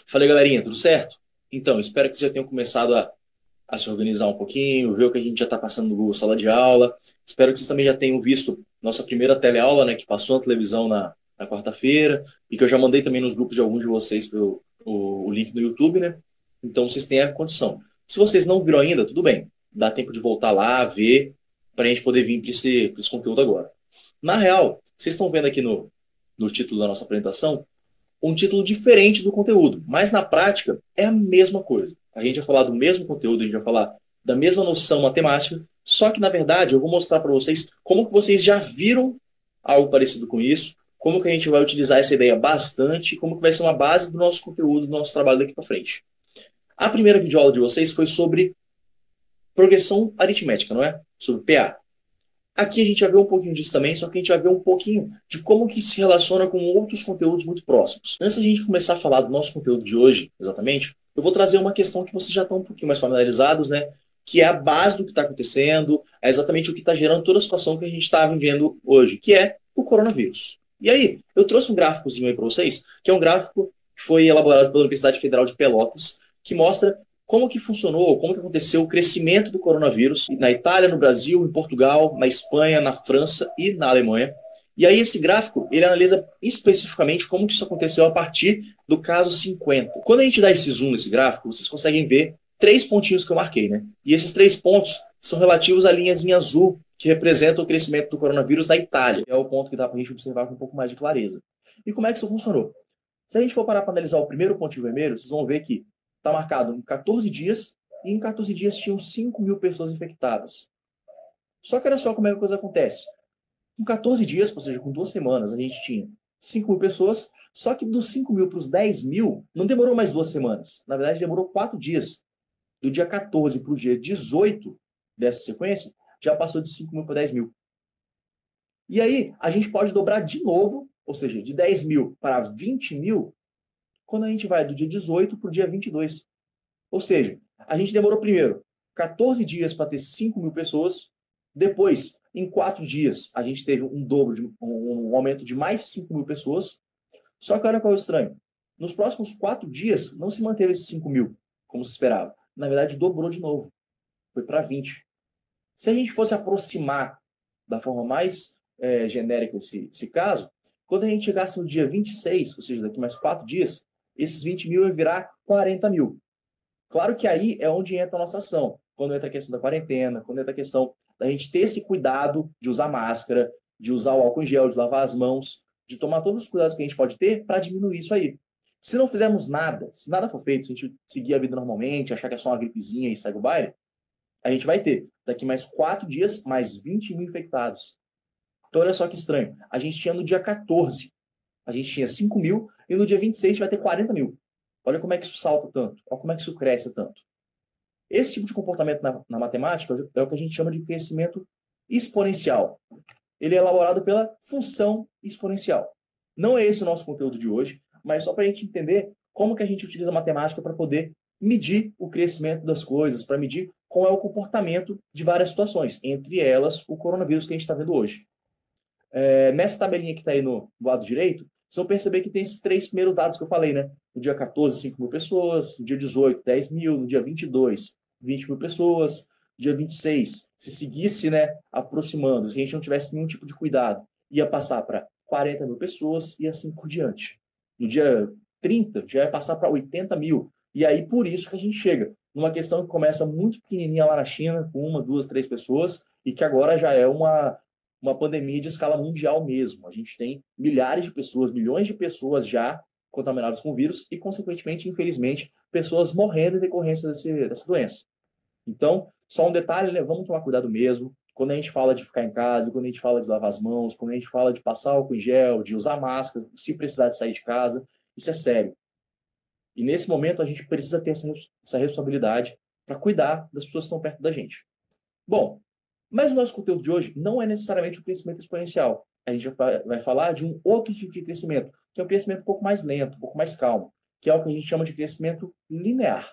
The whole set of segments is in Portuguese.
Fala aí, galerinha, tudo certo? Então, espero que vocês já tenham começado a se organizar um pouquinho, ver o que a gente já está passando no Google Sala de Aula. Espero que vocês também já tenham visto nossa primeira teleaula, né, que passou na televisão na quarta-feira, e que eu já mandei também nos grupos de alguns de vocês o link no YouTube, né? Então, vocês têm a condição. Se vocês não viram ainda, tudo bem. Dá tempo de voltar lá, ver, para a gente poder vir para esse conteúdo agora. Na real, vocês estão vendo aqui no título da nossa apresentação, um título diferente do conteúdo, mas na prática é a mesma coisa. A gente vai falar do mesmo conteúdo, a gente vai falar da mesma noção matemática, só que na verdade eu vou mostrar para vocês como que vocês já viram algo parecido com isso, como que a gente vai utilizar essa ideia bastante, como que vai ser uma base do nosso conteúdo, do nosso trabalho daqui para frente. A primeira videoaula de vocês foi sobre progressão aritmética, não é? Sobre PA. Aqui a gente vai ver um pouquinho disso também, só que a gente vai ver um pouquinho de como que se relaciona com outros conteúdos muito próximos. Antes da gente começar a falar do nosso conteúdo de hoje, exatamente, eu vou trazer uma questão que vocês já estão um pouquinho mais familiarizados, né? Que é a base do que está acontecendo, é exatamente o que está gerando toda a situação que a gente está vivendo hoje, que é o coronavírus. E aí, eu trouxe um gráficozinho aí para vocês, que é um gráfico que foi elaborado pela Universidade Federal de Pelotas, que mostra como que funcionou, como que aconteceu o crescimento do coronavírus na Itália, no Brasil, em Portugal, na Espanha, na França e na Alemanha. E aí esse gráfico, ele analisa especificamente como que isso aconteceu a partir do caso 50. Quando a gente dá esse zoom nesse gráfico, vocês conseguem ver três pontinhos que eu marquei, né? E esses três pontos são relativos à linhazinha azul, que representa o crescimento do coronavírus na Itália. É o ponto que dá para a gente observar com um pouco mais de clareza. E como é que isso funcionou? Se a gente for parar para analisar o primeiro pontinho vermelho, vocês vão ver que está marcado em 14 dias, e em 14 dias tinham 5 mil pessoas infectadas. Só que olha só como é que a coisa acontece. Com 14 dias, ou seja, com 2 semanas, a gente tinha 5 mil pessoas, só que dos 5 mil para os 10 mil, não demorou mais 2 semanas. Na verdade, demorou 4 dias. Do dia 14 para o dia 18 dessa sequência, já passou de 5 mil para 10 mil. E aí, a gente pode dobrar de novo, ou seja, de 10 mil para 20 mil, quando a gente vai do dia 18 para o dia 22. Ou seja, a gente demorou primeiro 14 dias para ter 5 mil pessoas, depois, em 4 dias, a gente teve um dobro, um aumento de mais 5 mil pessoas. Só que olha qual é o estranho. Nos próximos 4 dias, não se manteve esses 5 mil, como se esperava. Na verdade, dobrou de novo. Foi para 20. Se a gente fosse aproximar da forma mais genérica esse caso, quando a gente chegasse no dia 26, ou seja, daqui mais 4 dias, esses 20 mil iam virar 40 mil. Claro que aí é onde entra a nossa ação. Quando entra a questão da quarentena, quando entra a questão da gente ter esse cuidado de usar máscara, de usar o álcool em gel, de lavar as mãos, de tomar todos os cuidados que a gente pode ter para diminuir isso aí. Se não fizermos nada, se nada for feito, se a gente seguir a vida normalmente, achar que é só uma gripezinha e segue o baile, a gente vai ter daqui mais 4 dias, mais 20 mil infectados. Então, olha só que estranho. A gente tinha no dia 14, a gente tinha 5 mil, e no dia 26 vai ter 40 mil. Olha como é que isso salta tanto, olha como é que isso cresce tanto. Esse tipo de comportamento na matemática é o que a gente chama de crescimento exponencial. Ele é elaborado pela função exponencial. Não é esse o nosso conteúdo de hoje, mas só para a gente entender como que a gente utiliza a matemática para poder medir o crescimento das coisas, para medir qual é o comportamento de várias situações, entre elas o coronavírus que a gente está vendo hoje. Nessa tabelinha que está aí no lado direito, vocês vão perceber que tem esses três primeiros dados que eu falei, né? No dia 14, 5 mil pessoas, no dia 18, 10 mil, no dia 22, 20 mil pessoas, no dia 26, se seguisse, né, aproximando, se a gente não tivesse nenhum tipo de cuidado, ia passar para 40 mil pessoas e assim por diante. No dia 30, já ia passar para 80 mil. E aí, por isso que a gente chega numa questão que começa muito pequenininha lá na China, com uma, duas, três pessoas, e que agora já é uma pandemia de escala mundial mesmo. A gente tem milhares de pessoas, milhões de pessoas já contaminadas com o vírus e, consequentemente, infelizmente, pessoas morrendo em decorrência dessa doença. Então, só um detalhe, né? Vamos tomar cuidado mesmo. Quando a gente fala de ficar em casa, quando a gente fala de lavar as mãos, quando a gente fala de passar álcool em gel, de usar máscara, se precisar de sair de casa, isso é sério. E nesse momento a gente precisa ter essa responsabilidade para cuidar das pessoas que estão perto da gente. Bom, mas o nosso conteúdo de hoje não é necessariamente o crescimento exponencial. A gente vai falar de um outro tipo de crescimento, que é um crescimento um pouco mais lento, um pouco mais calmo, que é o que a gente chama de crescimento linear.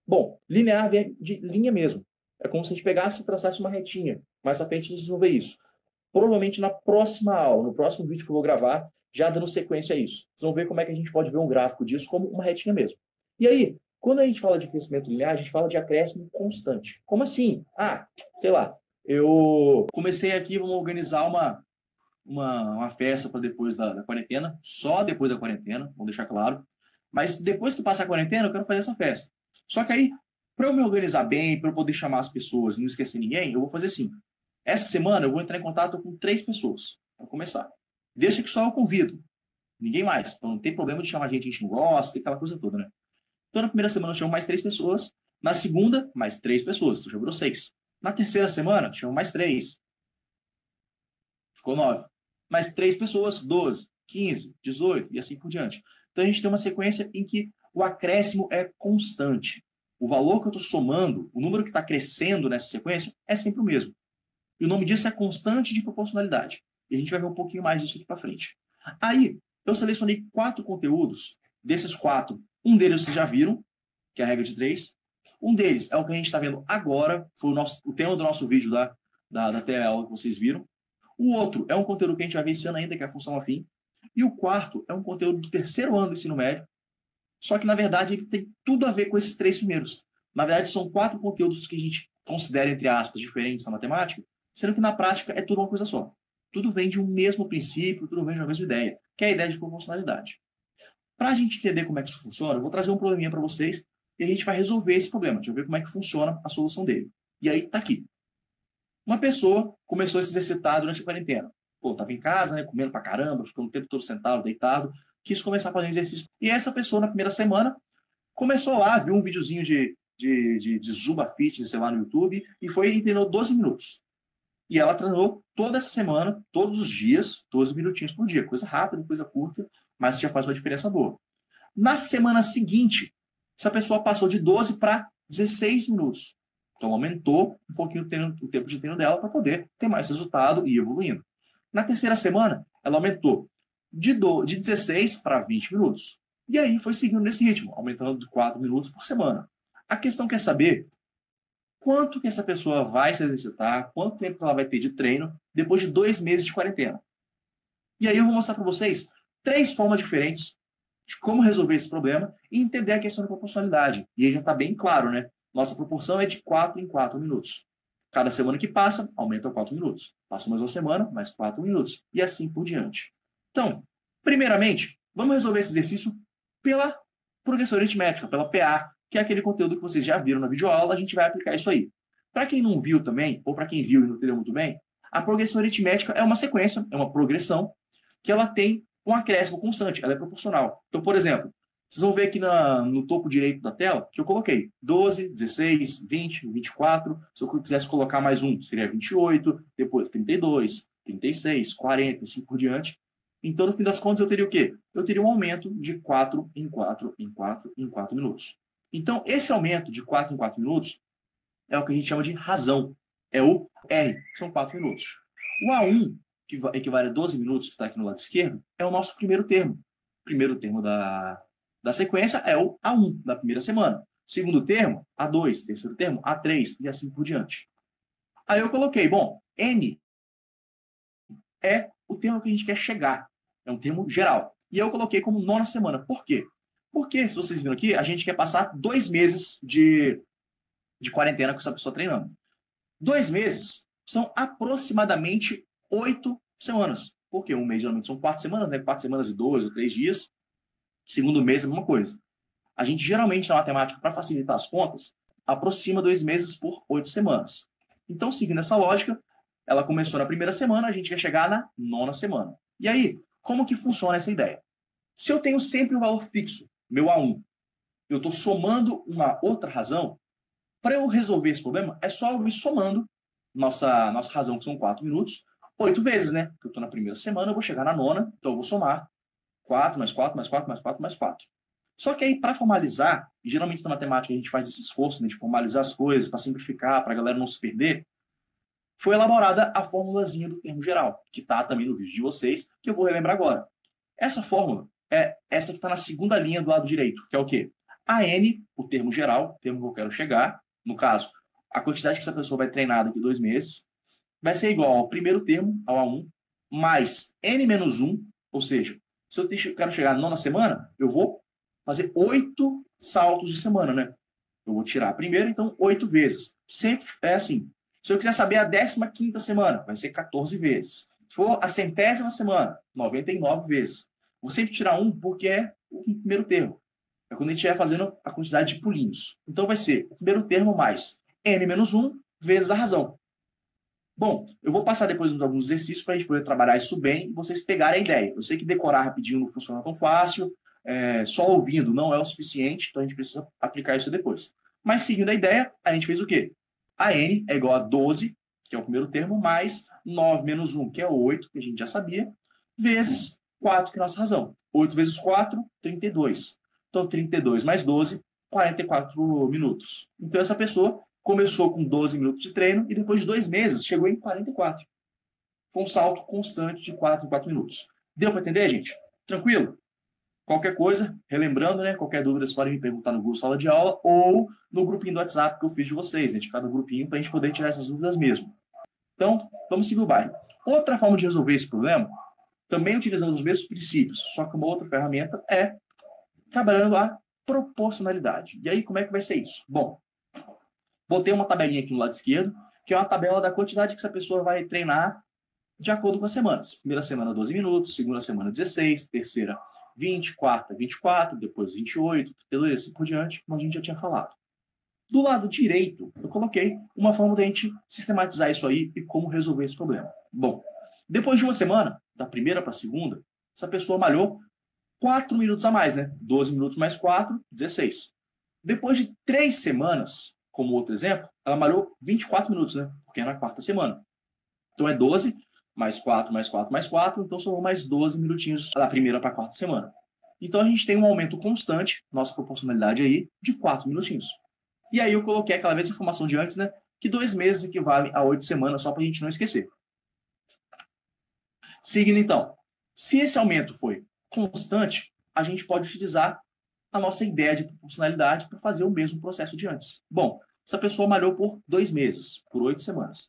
Bom, linear vem de linha mesmo. É como se a gente pegasse e traçasse uma retinha. Mais para frente a gente desenvolver isso. Provavelmente na próxima aula, no próximo vídeo que eu vou gravar, já dando sequência a isso. Vocês vão ver como é que a gente pode ver um gráfico disso como uma retinha mesmo. E aí, quando a gente fala de crescimento linear, a gente fala de acréscimo constante. Como assim? Ah, sei lá, eu comecei aqui, vamos organizar uma festa para depois da quarentena, só depois da quarentena, vamos deixar claro. Mas depois que passar a quarentena, eu quero fazer essa festa. Só que aí, para eu me organizar bem, para eu poder chamar as pessoas e não esquecer ninguém, eu vou fazer assim. Essa semana eu vou entrar em contato com 3 pessoas, para começar. Deixa que só eu convido. Ninguém mais. Então não tem problema de chamar gente que a gente não gosta, aquela coisa toda, né? Então na primeira semana eu chamo mais 3 pessoas. Na segunda, mais 3 pessoas. Então já virou 6. Na terceira semana, chamo mais 3. Ficou 9. Mais 3 pessoas, 12, 15, 18 e assim por diante. Então a gente tem uma sequência em que o acréscimo é constante. O valor que eu estou somando, o número que está crescendo nessa sequência, é sempre o mesmo. E o nome disso é constante de proporcionalidade. E a gente vai ver um pouquinho mais disso aqui para frente. Aí, eu selecionei 4 conteúdos. Desses 4, um deles vocês já viram, que é a regra de 3. Um deles é o que a gente está vendo agora, foi o tema do nosso vídeo da TLA que vocês viram. O outro é um conteúdo que a gente vai ver esse ano ainda, que é a função afim. E o quarto é um conteúdo do terceiro ano do ensino médio, só que, na verdade, ele tem tudo a ver com esses 3 primeiros. Na verdade, são 4 conteúdos que a gente considera, entre aspas, diferentes na matemática, sendo que na prática é tudo uma coisa só. Tudo vem de um mesmo princípio, tudo vem de uma mesma ideia, que é a ideia de proporcionalidade. Para a gente entender como é que isso funciona, eu vou trazer um probleminha para vocês e a gente vai resolver esse problema. Deixa eu ver como é que funciona a solução dele. E aí, tá aqui. Uma pessoa começou a se exercitar durante a quarentena. Pô, tava em casa, né, comendo pra caramba, ficando o tempo todo sentado, deitado, quis começar a fazer exercício. E essa pessoa, na primeira semana, começou lá, viu um videozinho de Zumba Fitness, sei lá, no YouTube, e foi e treinou 12 minutos. E ela treinou toda essa semana, todos os dias, 12 minutinhos por dia. Coisa rápida, coisa curta, mas já faz uma diferença boa. Na semana seguinte, essa pessoa passou de 12 para 16 minutos. Então, aumentou um pouquinho o tempo de treino dela para poder ter mais resultado e ir evoluindo. Na terceira semana, ela aumentou de 16 para 20 minutos. E aí foi seguindo nesse ritmo, aumentando de 4 minutos por semana. A questão quer saber quanto que essa pessoa vai se exercitar, quanto tempo ela vai ter de treino depois de 2 meses de quarentena. E aí eu vou mostrar para vocês 3 formas diferentes de como resolver esse problema e entender a questão da proporcionalidade. E aí já está bem claro, né? Nossa proporção é de 4 em 4 minutos. Cada semana que passa, aumenta 4 minutos. Passa mais uma semana, mais 4 minutos. E assim por diante. Então, primeiramente, vamos resolver esse exercício pela progressão aritmética, pela PA, que é aquele conteúdo que vocês já viram na videoaula, a gente vai aplicar isso aí. Para quem não viu também, ou para quem viu e não entendeu muito bem, a progressão aritmética é uma sequência, é uma progressão, que ela tem um acréscimo constante, ela é proporcional. Então, por exemplo, vocês vão ver aqui no topo direito da tela que eu coloquei 12, 16, 20, 24. Se eu quisesse colocar mais um, seria 28, depois 32, 36, 40, assim por diante. Então, no fim das contas, eu teria o quê? Eu teria um aumento de 4 em 4 em 4 em 4 minutos. Então, esse aumento de 4 em 4 minutos é o que a gente chama de razão. É o R, que são 4 minutos. O A1, que equivale a 12 minutos, que está aqui no lado esquerdo, é o nosso primeiro termo. O primeiro termo da sequência é o A1, da primeira semana. Segundo termo, A2. Terceiro termo, A3, e assim por diante. Aí eu coloquei, bom, N é o termo que a gente quer chegar. É um termo geral. E eu coloquei como nona semana. Por quê? Porque, se vocês viram aqui, a gente quer passar 2 meses de quarentena com essa pessoa treinando. 2 meses são aproximadamente 8 semanas. Porque um mês geralmente são 4 semanas, né? 4 semanas e 2 ou 3 dias. Segundo mês é a mesma coisa. A gente geralmente, na matemática, para facilitar as contas, aproxima 2 meses por 8 semanas. Então, seguindo essa lógica, ela começou na primeira semana, a gente quer chegar na nona semana. E aí, como que funciona essa ideia? Se eu tenho sempre um valor fixo, meu A1, eu estou somando uma outra razão, para eu resolver esse problema, é só eu ir somando nossa razão, que são 4 minutos, 8 vezes, né? Porque eu estou na primeira semana, eu vou chegar na nona, então eu vou somar 4 mais 4 mais 4 mais 4 mais 4. Só que aí, para formalizar, e geralmente na matemática a gente faz esse esforço, né, de formalizar as coisas, para simplificar, para a galera não se perder, foi elaborada a formulazinha do termo geral, que está também no vídeo de vocês, que eu vou relembrar agora. Essa fórmula é essa que está na segunda linha do lado direito, que é o quê? A N, o termo geral, o termo que eu quero chegar, no caso, a quantidade que essa pessoa vai treinar daqui a 2 meses, vai ser igual ao primeiro termo, ao A1, mais N menos 1, ou seja, Se eu quero chegar na nona semana, eu vou fazer 8 saltos de semana, né? Eu vou tirar a primeira, então 8 vezes. Sempre é assim. Se eu quiser saber a 15ª semana, vai ser 14 vezes. Se for a 100ª semana, 99 vezes. Vou sempre tirar um porque é o primeiro termo. É quando a gente estiver fazendo a quantidade de pulinhos. Então vai ser o primeiro termo mais n-1 vezes a razão. Bom, eu vou passar depois alguns exercícios para a gente poder trabalhar isso bem e vocês pegarem a ideia. Eu sei que decorar rapidinho não funciona tão fácil, só ouvindo não é o suficiente, então a gente precisa aplicar isso depois. Mas seguindo a ideia, a gente fez o quê? A n é igual a 12, que é o primeiro termo, mais 9 menos 1, que é 8, que a gente já sabia, vezes 4, que é a nossa razão. 8 vezes 4, 32. Então, 32 mais 12, 44 minutos. Então, essa pessoa começou com 12 minutos de treino e depois de 2 meses chegou em 44. Com um salto constante de 4 em 4 minutos. Deu para entender, gente? Tranquilo? Qualquer coisa, relembrando, né? Qualquer dúvida, vocês podem me perguntar no Google Sala de Aula ou no grupinho do WhatsApp que eu fiz de vocês, né? De cada grupinho, para a gente poder tirar essas dúvidas mesmo. Então, vamos seguir o baile. Outra forma de resolver esse problema, também utilizando os mesmos princípios, só que uma outra ferramenta, é trabalhando a proporcionalidade. E aí, como é que vai ser isso? Bom, botei uma tabelinha aqui no lado esquerdo, que é uma tabela da quantidade que essa pessoa vai treinar de acordo com as semanas. Primeira semana, 12 minutos, segunda semana, 16, terceira, 20, quarta, 24, depois 28, 32, assim por diante, como a gente já tinha falado. Do lado direito, eu coloquei uma forma de a gente sistematizar isso aí e como resolver esse problema. Bom, depois de uma semana, da primeira para a segunda, essa pessoa malhou 4 minutos a mais, né? 12 minutos mais 4, 16. Depois de 3 semanas, como outro exemplo, ela malhou 24 minutos, né? Porque é na quarta semana. Então é 12 mais 4, mais 4, mais 4, então somou mais 12 minutinhos da primeira para a quarta semana. Então a gente tem um aumento constante, nossa proporcionalidade aí, de 4 minutinhos. E aí eu coloquei aquela mesma informação de antes, né? Que 2 meses equivale a 8 semanas, só para a gente não esquecer. Seguindo então, se esse aumento foi constante, a gente pode utilizar a nossa ideia de proporcionalidade para fazer o mesmo processo de antes. Bom, essa pessoa malhou por 2 meses, por 8 semanas.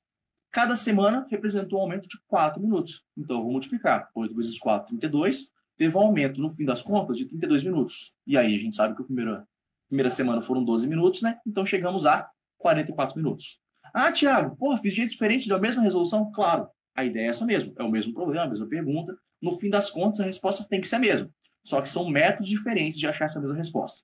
Cada semana representou um aumento de 4 minutos. Então, eu vou multiplicar. 8 vezes 4, 32. Teve um aumento, no fim das contas, de 32 minutos. E aí, a gente sabe que a primeira semana foram 12 minutos, né? Então, chegamos a 44 minutos. Ah, Thiago, fiz de jeito diferente, deu a mesma resolução? Claro, a ideia é essa mesmo. É o mesmo problema, a mesma pergunta. No fim das contas, a resposta tem que ser a mesma. Só que são métodos diferentes de achar essa mesma resposta.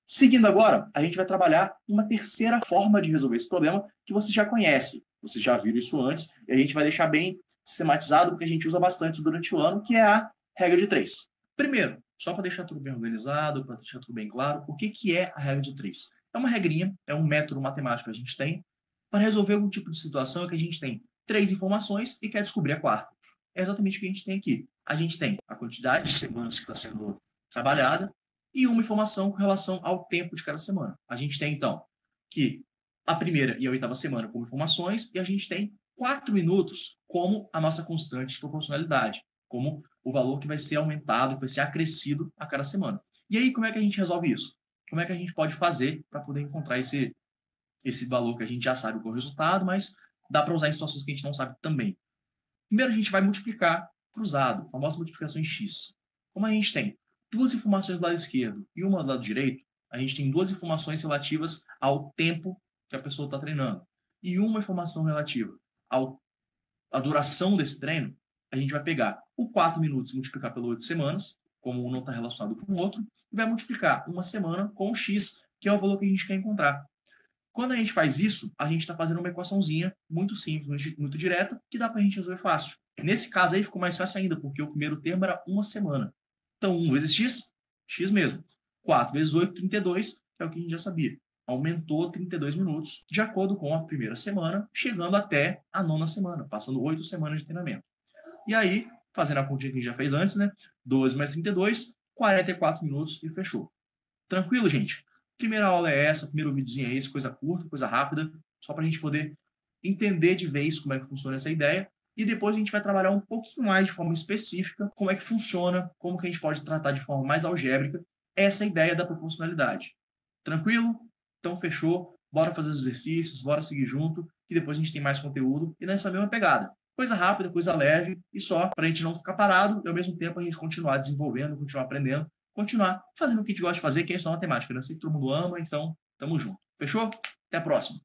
Seguindo agora, a gente vai trabalhar uma terceira forma de resolver esse problema que você já conhece. Vocês já viram isso antes, e a gente vai deixar bem sistematizado, porque a gente usa bastante durante o ano, que é a regra de 3. Primeiro, só para deixar tudo bem organizado, para deixar tudo bem claro, o que é a regra de 3? É uma regrinha, é um método matemático que a gente tem para resolver algum tipo de situação que a gente tem 3 informações e quer descobrir a quarta. É exatamente o que a gente tem aqui. A gente tem a quantidade de semanas que está sendo trabalhada e uma informação com relação ao tempo de cada semana. A gente tem, então, que a primeira e a 8ª semana como informações, e a gente tem 4 minutos como a nossa constante de proporcionalidade, como o valor que vai ser aumentado, que vai ser acrescido a cada semana. E aí, como é que a gente resolve isso? Como é que a gente pode fazer para poder encontrar esse valor que a gente já sabe qual é o resultado, mas dá para usar em situações que a gente não sabe também? Primeiro, a gente vai multiplicar cruzado, a famosa multiplicação em x. Como a gente tem 2 informações do lado esquerdo e uma do lado direito, a gente tem 2 informações relativas ao tempo que a pessoa está treinando e uma informação relativa à duração desse treino, a gente vai pegar o 4 minutos e multiplicar pelo 8 semanas, como um não está relacionado com o outro, e vai multiplicar uma semana com o x, que é o valor que a gente quer encontrar. Quando a gente faz isso, a gente está fazendo uma equaçãozinha muito simples, muito direta, que dá para a gente resolver fácil. Nesse caso aí ficou mais fácil ainda, porque o primeiro termo era uma semana. Então, 1 vezes x, x mesmo. 4 vezes 8, 32, que é o que a gente já sabia. Aumentou 32 minutos, de acordo com a primeira semana, chegando até a 9ª semana, passando 8 semanas de treinamento. E aí, fazendo a continha que a gente já fez antes, né? 12 mais 32, 44 minutos e fechou. Tranquilo, gente? Primeira aula é essa, primeiro videozinho é esse, coisa curta, coisa rápida, só para a gente poder entender de vez como é que funciona essa ideia. E depois a gente vai trabalhar um pouquinho mais de forma específica como é que funciona, como que a gente pode tratar de forma mais algébrica essa ideia da proporcionalidade. Tranquilo? Então, fechou. Bora fazer os exercícios, bora seguir junto, que depois a gente tem mais conteúdo e nessa mesma pegada. Coisa rápida, coisa leve, e só para a gente não ficar parado e, ao mesmo tempo, a gente continuar desenvolvendo, continuar aprendendo, continuar fazendo o que a gente gosta de fazer, que é estudar matemática. Né? Eu sei que todo mundo ama, então, tamo junto. Fechou? Até a próxima.